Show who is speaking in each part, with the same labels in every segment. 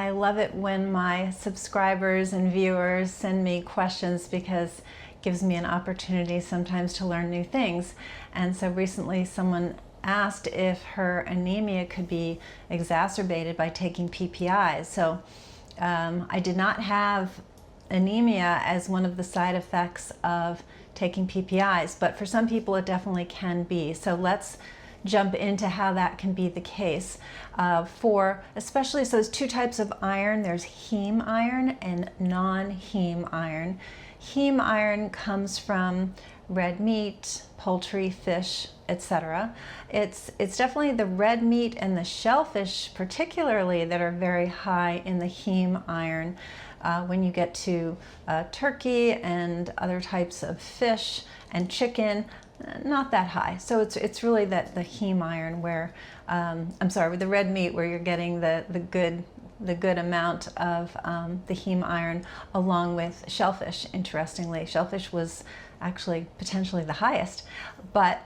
Speaker 1: I love it when my subscribers and viewers send me questions because it gives me an opportunity sometimes to learn new things. And so recently someone asked if her anemia could be exacerbated by taking PPIs. So I did not have anemia as one of the side effects of taking PPIs, but for some people it definitely can be. So let's jump into how that can be the case. Especially, so there's two types of iron. There's heme iron and non-heme iron. Heme iron comes from red meat, poultry, fish, etc. It's definitely the red meat and the shellfish particularly that are very high in the heme iron. When you get to turkey and other types of fish and chicken, not that high. So it's really that the heme iron where, I'm sorry, with the red meat where you're getting the good amount of the heme iron, along with shellfish. Interestingly, shellfish was actually potentially the highest, but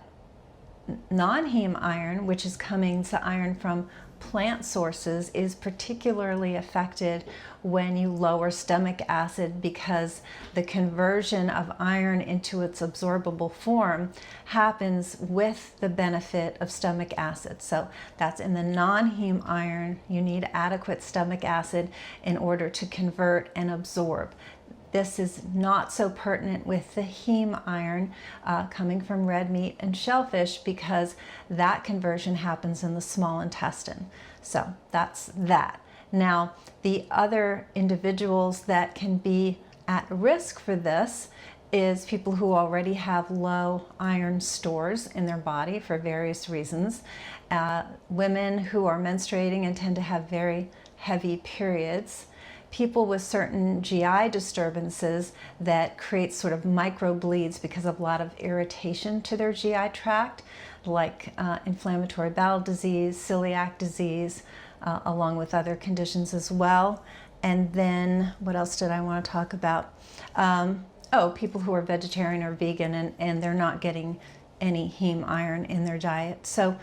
Speaker 1: non-heme iron, which is coming to iron from plant sources, is particularly affected when you lower stomach acid, because the conversion of iron into its absorbable form happens with the benefit of stomach acid. So that's in the non-heme iron. You need adequate stomach acid in order to convert and absorb. This is not so pertinent with the heme iron coming from red meat and shellfish, because that conversion happens in the small intestine. So that's that. Now, the other individuals that can be at risk for this is people who already have low iron stores in their body for various reasons. Women who are menstruating and tend to have very heavy periods. People with certain GI disturbances that create sort of micro bleeds because of a lot of irritation to their GI tract, like inflammatory bowel disease, celiac disease, along with other conditions as well. And then what else did I want to talk about? People who are vegetarian or vegan and they're not getting any heme iron in their diet. So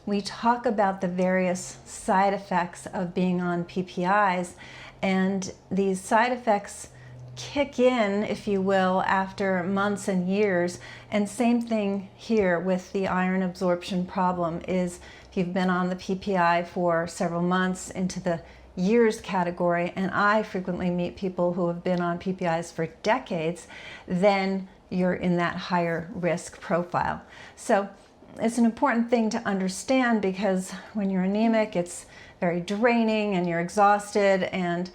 Speaker 1: we talk about the various side effects of being on PPIs, and these side effects kick in, if you will, after months and years. And same thing here with the iron absorption problem is if you've been on the PPI for several months into the years category, and I frequently meet people who have been on PPIs for decades, then you're in that higher risk profile. So it's an important thing to understand, because when you're anemic, it's very draining and you're exhausted, and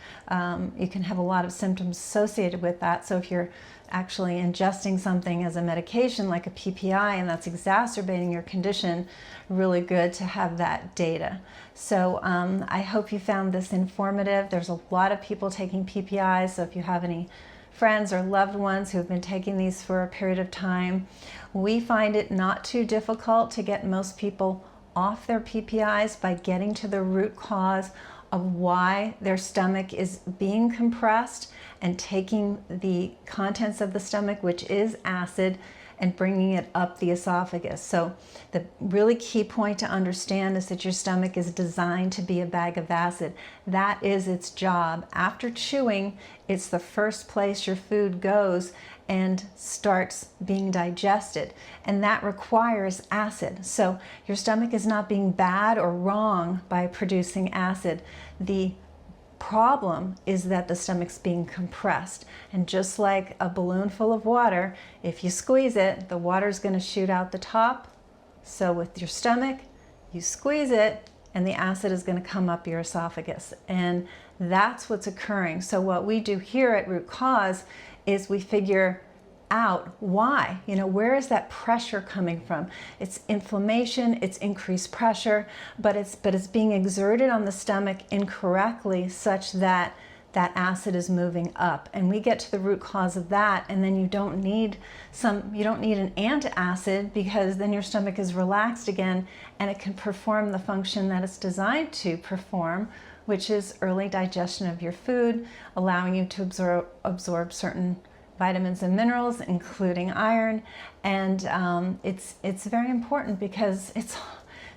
Speaker 1: you can have a lot of symptoms associated with that. So if you're actually ingesting something as a medication like a PPI and that's exacerbating your condition, really good to have that data. So I hope you found this informative. There's a lot of people taking PPIs, so if you have any friends or loved ones who have been taking these for a period of time, we find it not too difficult to get most people off their PPIs by getting to the root cause of why their stomach is being compressed, and taking the contents of the stomach, which is acid, and bringing it up the esophagus. So the really key point to understand is that your stomach is designed to be a bag of acid. That is its job. After chewing, it's the first place your food goes and starts being digested, and that requires acid. So your stomach is not being bad or wrong by producing acid. The problem is that the stomach's being compressed, and just like a balloon full of water, if you squeeze it, the water's going to shoot out the top. So with your stomach, you squeeze it and the acid is going to come up your esophagus, and that's what's occurring. So what we do here at Root Cause is we figure out why, where is that pressure coming from? It's inflammation, it's increased pressure, but it's being exerted on the stomach incorrectly, such that that acid is moving up, and we get to the root cause of that. And then you don't need an antacid, because then your stomach is relaxed again and it can perform the function that it's designed to perform, which is early digestion of your food, allowing you to absorb certain vitamins and minerals, including iron. And it's very important, because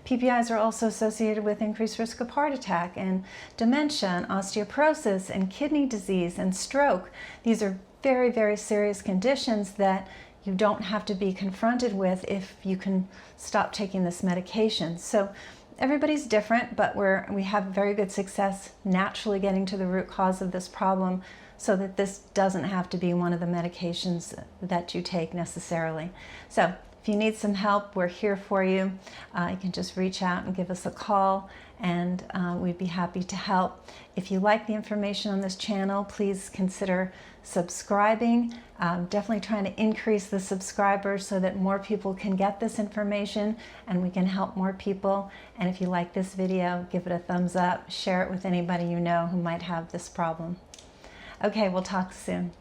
Speaker 1: PPIs are also associated with increased risk of heart attack and dementia and osteoporosis and kidney disease and stroke. These are very, very serious conditions that you don't have to be confronted with if you can stop taking this medication. So everybody's different, but we have very good success naturally getting to the root cause of this problem so that this doesn't have to be one of the medications that you take necessarily. So if you need some help, we're here for you. You can just reach out and give us a call, and we'd be happy to help. If you like the information on this channel, please consider subscribing. Definitely trying to increase the subscribers so that more people can get this information and we can help more people. And if you like this video, give it a thumbs up, share it with anybody you know who might have this problem. Okay, we'll talk soon.